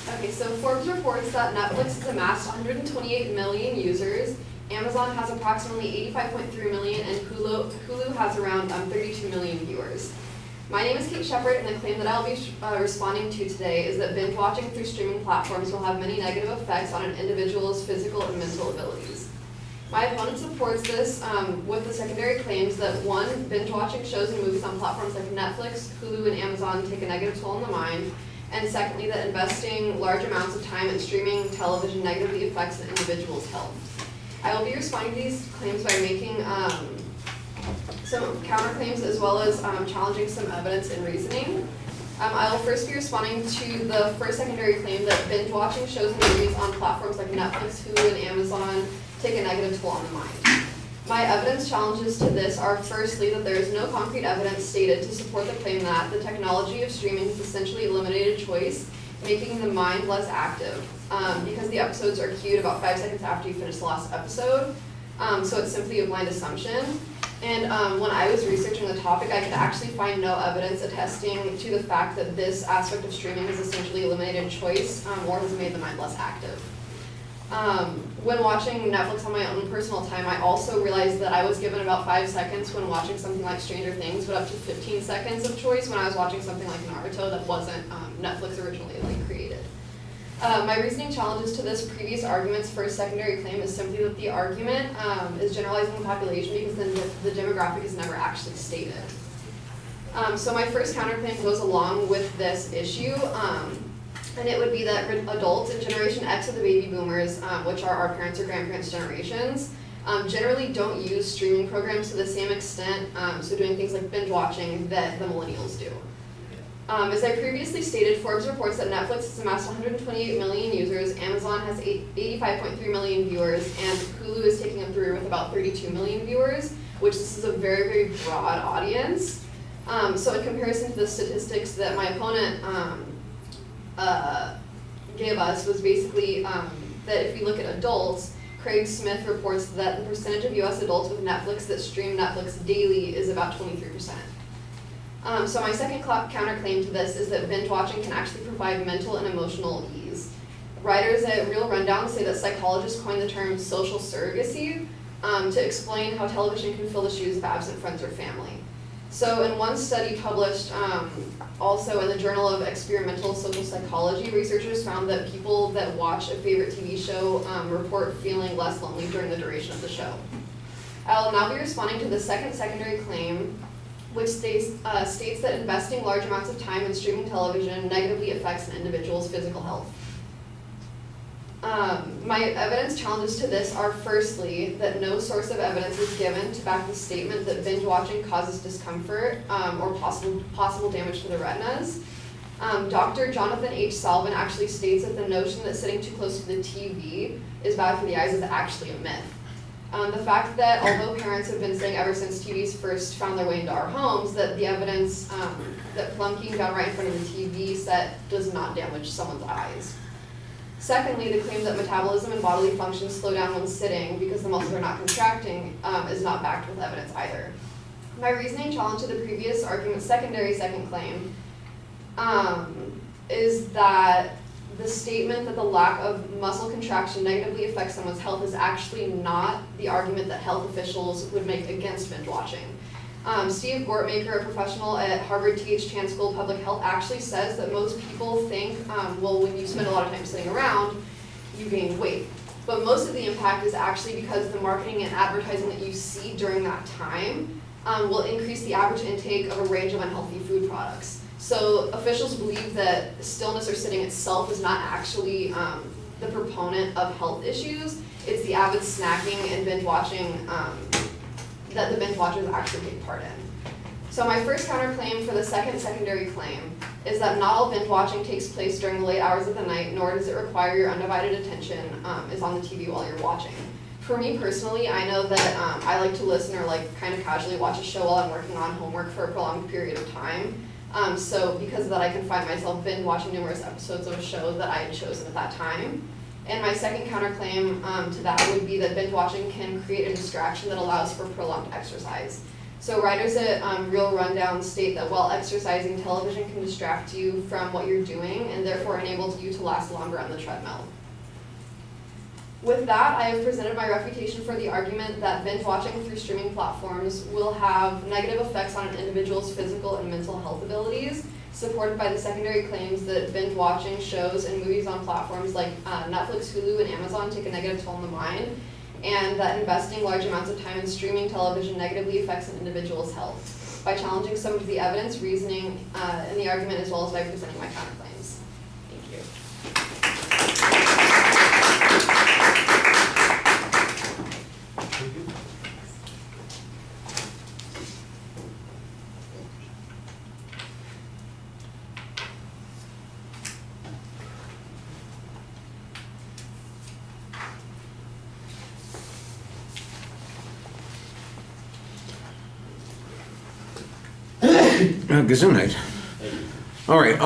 Okay, so Forbes reports that Netflix has amassed 128 million users, Amazon has approximately 85.3 million, and Hulu has around 32 million viewers. My name is Kate Shepard, and the claim that I'll be responding to today is that binge watching through streaming platforms will have many negative effects on an individual's physical and mental abilities. My opponent supports this with the secondary claims that one, binge watching shows and movies on platforms like Netflix, Hulu, and Amazon take a negative toll on the mind, and secondly, that investing large amounts of time in streaming television negatively affects an individual's health. I will be responding to these claims by making some counterclaims as well as challenging some evidence and reasoning. I will first be responding to the first secondary claim that binge watching shows and movies on platforms like Netflix, Hulu, and Amazon take a negative toll on the mind. My evidence challenges to this are firstly that there is no concrete evidence stated to support the claim that the technology of streaming has essentially eliminated choice, making the mind less active, because the episodes are queued about 5 seconds after you finish the last episode, so it's simply a blind assumption. And when I was researching the topic, I could actually find no evidence attesting to the fact that this aspect of streaming has essentially eliminated choice or has made the mind less active. When watching Netflix on my own personal time, I also realized that I was given about 5 seconds when watching something like Stranger Things, but up to 15 seconds of choice when I was watching something like Naruto that wasn't Netflix originally created. My reasoning challenges to this previous argument's first secondary claim is simply that the argument is generalizing the population because the demographic is never actually stated. So my first counterclaim goes along with this issue, and it would be that adults in Generation X of the baby boomers, which are our parents' or grandparents' generations, generally don't use streaming programs to the same extent, so doing things like binge watching, that the millennials do. As I previously stated, Forbes reports that Netflix has amassed 128 million users, Amazon has 85.3 million viewers, and Hulu is taking them through with about 32 million viewers, which this is a very, very broad audience. So in comparison to the statistics that my opponent gave us was basically that if you look at adults, Craig Smith reports that the percentage of US adults with Netflix that stream Netflix daily is about 23%. So my second counterclaim to this is that binge watching can actually provide mental and emotional ease. Writers at Real Rundown say that psychologists coined the term social surrogacy to explain how television can fill the shoes of absent friends or family. So in one study published also in the Journal of Experimental Social Psychology, researchers found that people that watch a favorite TV show report feeling less lonely during the duration of the show. I'll now be responding to the second secondary claim, which states that investing large amounts of time in streaming television negatively affects an individual's physical health. My evidence challenges to this are firstly that no source of evidence is given to back the statement that binge watching causes discomfort or possible damage to the retinas. Dr. Jonathan H. Salvin actually states that the notion that sitting too close to the TV is bad for the eyes is actually a myth. The fact that although parents have been saying ever since TVs first found their way into our homes that the evidence that plunking down right in front of the TV set does not damage someone's eyes. Secondly, the claim that metabolism and bodily functions slow down when sitting because the muscles are not contracting is not backed with evidence either. My reasoning challenge to the previous argument's second claim is that the statement that the lack of muscle contraction negatively affects someone's health is actually not the argument that health officials would make against binge watching. Steve Gortmaker, a professional at Harvard T.H. Chan School of Public Health, actually says that most people think, well, when you spend a lot of time sitting around, you gain weight. But most of the impact is actually because the marketing and advertising that you see during that time will increase the average intake of a range of unhealthy food products. So officials believe that stillness or sitting itself is not actually the proponent of health issues. It's the avid snacking and binge watching that the binge watchers actually take part in. So my first counterclaim for the second secondary claim is that not all binge watching takes place during the late hours of the night, nor does it require your undivided attention is on the TV while you're watching. For me personally, I know that I like to listen or like kind of casually watch a show while I'm working on homework for a prolonged period of time. So because of that, I can find myself binge watching numerous episodes of a show that I had chosen at that time. And my second counterclaim to that would be that binge watching can create a distraction that allows for prolonged exercise. So writers at Real Rundown state that while exercising, television can distract you from what you're doing and therefore enables you to last longer on the treadmill. With that, I have presented my refutation for the argument that binge watching through streaming platforms will have negative effects on an individual's physical and mental health abilities, supported by the secondary claims that binge watching shows and movies on platforms like Netflix, Hulu, and Amazon take a negative toll on the mind, and that investing large amounts of time in streaming television negatively affects an individual's health. By challenging some of the evidence, reasoning, in the argument, as well as by presenting my counterclaims. Thank you. Gesundheit. All right.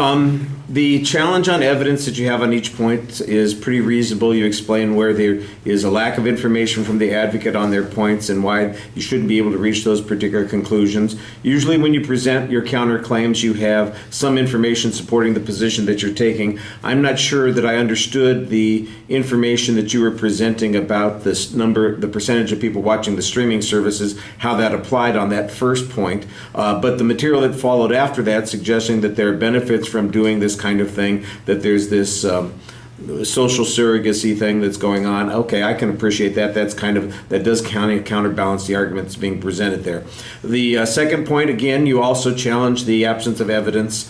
The challenge on evidence that you have on each point is pretty reasonable. You explain where there is a lack of information from the advocate on their points and why you shouldn't be able to reach those particular conclusions. Usually when you present your counterclaims, you have some information supporting the position that you're taking. I'm not sure that I understood the information that you were presenting about this number, the percentage of people watching the streaming services, how that applied on that first point. But the material that followed after that, suggesting that there are benefits from doing this kind of thing, that there's this social surrogacy thing that's going on. Okay, I can appreciate that. That does counterbalance the argument that's being presented there. The second point, again, you also challenge the absence of evidence.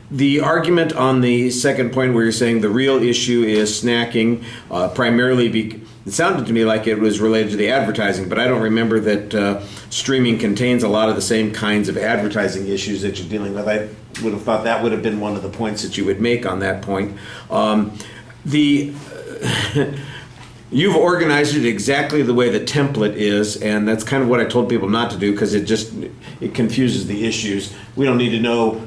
The argument on the second point where you're saying the real issue is snacking, primarily it sounded to me like it was related to the advertising, but I don't remember that streaming contains a lot of the same kinds of advertising issues that you're dealing with. I would have thought that would have been one of the points that you would make on that point. You've organized it exactly the way the template is, and that's kind of what I told people not to do because it confuses the issues. We don't need to know,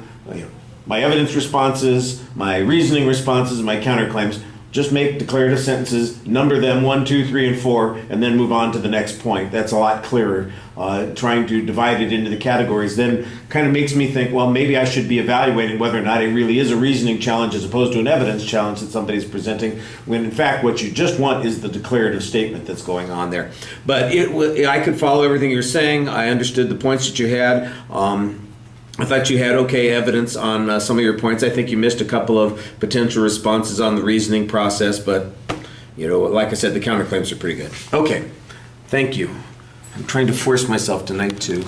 my evidence responses, my reasoning responses, and my counterclaims. Just make declarative sentences, number them 1, 2, 3, and 4, and then move on to the next point. That's a lot clearer. Trying to divide it into the categories then kind of makes me think, well, maybe I should be evaluating whether or not it really is a reasoning challenge as opposed to an evidence challenge that somebody's presenting, when in fact what you just want is the declarative statement that's going on there. But I could follow everything you're saying. I understood the points that you had. I thought you had okay evidence on some of your points. I think you missed a couple of potential responses on the reasoning process, but, like I said, the counterclaims are pretty good. Okay, thank you. I'm trying to force myself tonight to